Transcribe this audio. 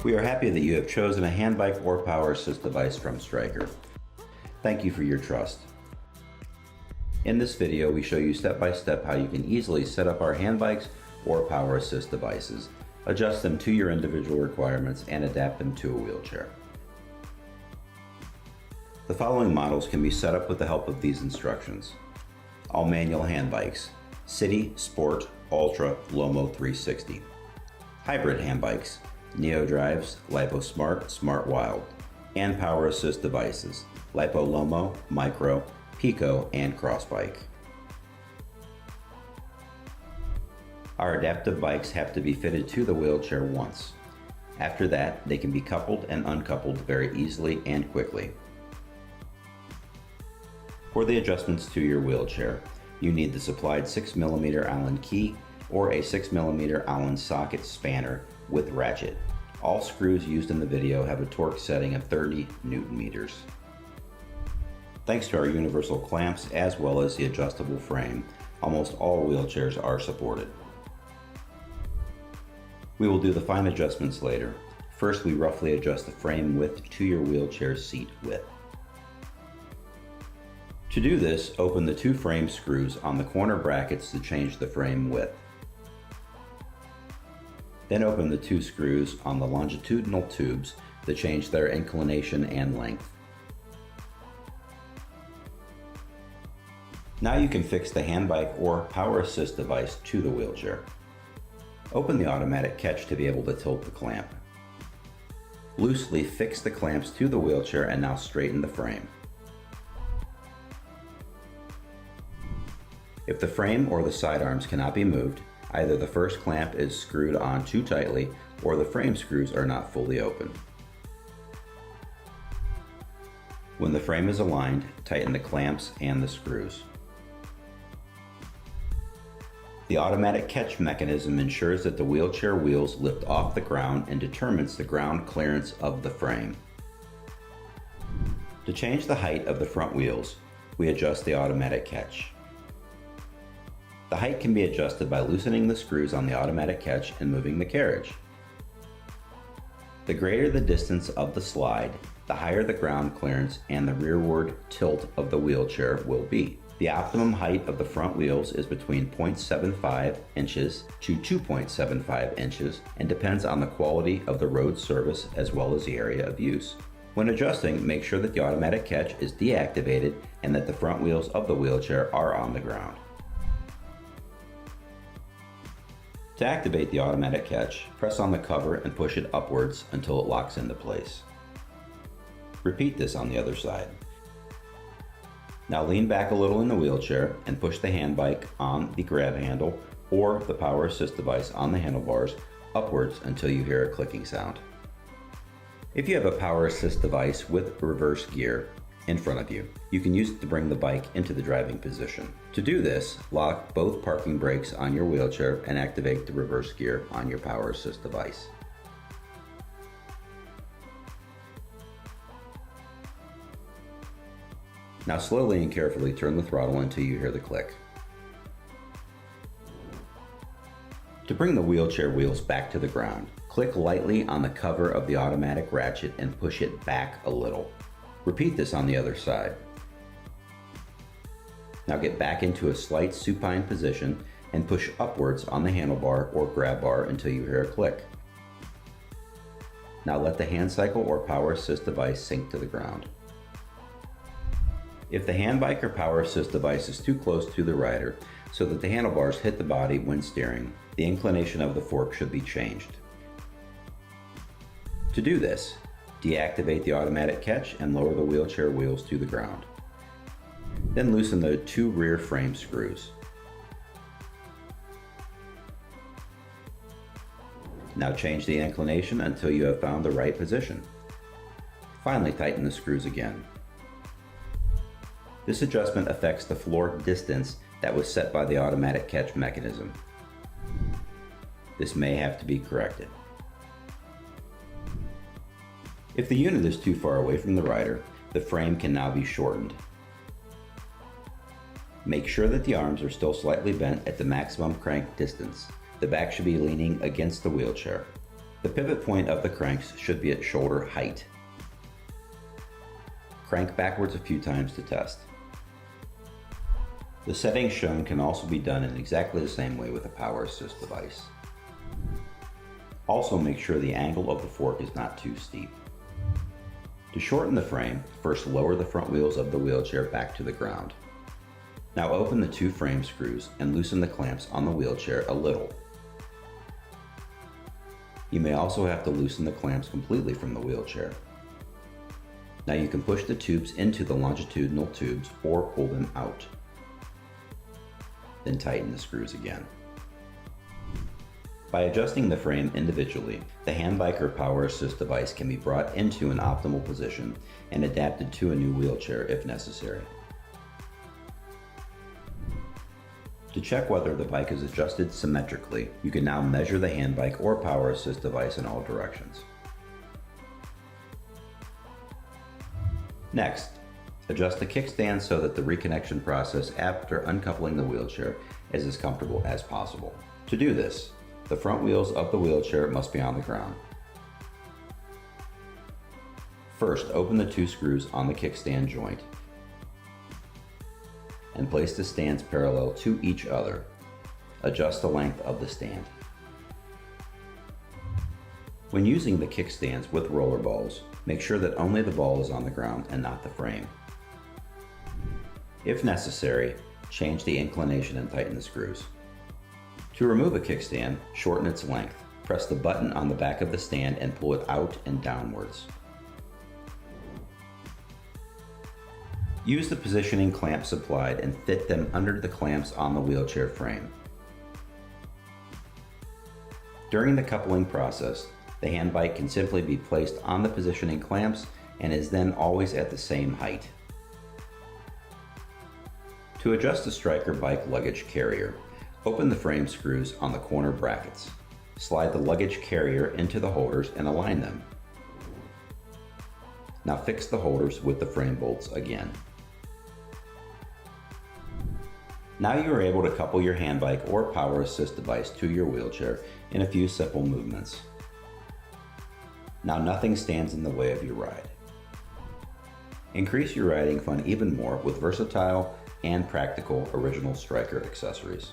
We are happy that you have chosen a handbike or power assist device from STRICKER. Thank you for your trust. In this video, we show you step by step how you can easily set up our handbikes or power assist devices, adjust them to your individual requirements, and adapt them to a wheelchair. The following models can be set up with the help of these instructions. All manual handbikes: City, Sport, Ultra, Lomo 360. Hybrid handbikes: Neo drives, Lipo Smart, Smart Wild. And power assist devices: Lipo Lomo, Micro, Pico, and Crossbike. Our adaptive bikes have to be fitted to the wheelchair once. After that, they can be coupled and uncoupled very easily and quickly. For the adjustments to your wheelchair, you need the supplied 6mm Allen key or a 6mm Allen socket spanner with ratchet. All screws used in the video have a torque setting of 30 Nm. Thanks to our universal clamps as well as the adjustable frame, almost all wheelchairs are supported. We will do the fine adjustments later. First, we roughly adjust the frame width to your wheelchair seat width. To do this, open the two frame screws on the corner brackets to change the frame width. Then open the two screws on the longitudinal tubes to change their inclination and length. Now you can fix the handbike or power assist device to the wheelchair. Open the automatic catch to be able to tilt the clamp. Loosely fix the clamps to the wheelchair and now straighten the frame. If the frame or the sidearms cannot be moved, either the first clamp is screwed on too tightly or the frame screws are not fully open. When the frame is aligned, tighten the clamps and the screws. The automatic catch mechanism ensures that the wheelchair wheels lift off the ground and determines the ground clearance of the frame. To change the height of the front wheels, we adjust the automatic catch. The height can be adjusted by loosening the screws on the automatic catch and moving the carriage. The greater the distance of the slide, the higher the ground clearance and the rearward tilt of the wheelchair will be. The optimum height of the front wheels is between 0.75 inches to 2.75 inches and depends on the quality of the road surface as well as the area of use. When adjusting, make sure that the automatic catch is deactivated and that the front wheels of the wheelchair are on the ground. To activate the automatic catch, press on the cover and push it upwards until it locks into place. Repeat this on the other side. Now lean back a little in the wheelchair and push the handbike on the grab handle or the power assist device on the handlebars upwards until you hear a clicking sound. If you have a power assist device with reverse gear in front of you, you can use it to bring the bike into the driving position. To do this, lock both parking brakes on your wheelchair and activate the reverse gear on your power assist device. Now slowly and carefully turn the throttle until you hear the click. To bring the wheelchair wheels back to the ground, click lightly on the cover of the automatic ratchet and push it back a little. Repeat this on the other side. Now get back into a slight supine position and push upwards on the handlebar or grab bar until you hear a click. Now let the hand cycle or power assist device sink to the ground. If the handbike or power assist device is too close to the rider so that the handlebars hit the body when steering, the inclination of the fork should be changed. To do this, deactivate the automatic catch and lower the wheelchair wheels to the ground. Then loosen the two rear frame screws. Now change the inclination until you have found the right position. Finally, tighten the screws again. This adjustment affects the floor distance that was set by the automatic catch mechanism. This may have to be corrected. If the unit is too far away from the rider, the frame can now be shortened. Make sure that the arms are still slightly bent at the maximum crank distance. The back should be leaning against the wheelchair. The pivot point of the cranks should be at shoulder height. Crank backwards a few times to test. The settings shown can also be done in exactly the same way with a power assist device. Also make sure the angle of the fork is not too steep. To shorten the frame, first lower the front wheels of the wheelchair back to the ground. Now open the 2 frame screws and loosen the clamps on the wheelchair a little. You may also have to loosen the clamps completely from the wheelchair. Now you can push the tubes into the longitudinal tubes or pull them out. Then tighten the screws again. By adjusting the frame individually, the handbike or power assist device can be brought into an optimal position and adapted to a new wheelchair if necessary. To check whether the bike is adjusted symmetrically, you can now measure the handbike or power assist device in all directions. Next, adjust the kickstand so that the reconnection process after uncoupling the wheelchair is as comfortable as possible. To do this, the front wheels of the wheelchair must be on the ground. First, open the 2 screws on the kickstand joint and place the stands parallel to each other. Adjust the length of the stand. When using the kickstands with roller balls, make sure that only the ball is on the ground and not the frame. If necessary, change the inclination and tighten the screws. To remove a kickstand, shorten its length. Press the button on the back of the stand and pull it out and downwards. Use the positioning clamps supplied and fit them under the clamps on the wheelchair frame. During the coupling process, the handbike can simply be placed on the positioning clamps and is then always at the same height. To adjust the STRICKER bike luggage carrier, open the frame screws on the corner brackets. Slide the luggage carrier into the holders and align them. Now fix the holders with the frame bolts again. Now you are able to couple your handbike or power assist device to your wheelchair in a few simple movements. Now nothing stands in the way of your ride. Increase your riding fun even more with versatile and practical original STRICKER accessories.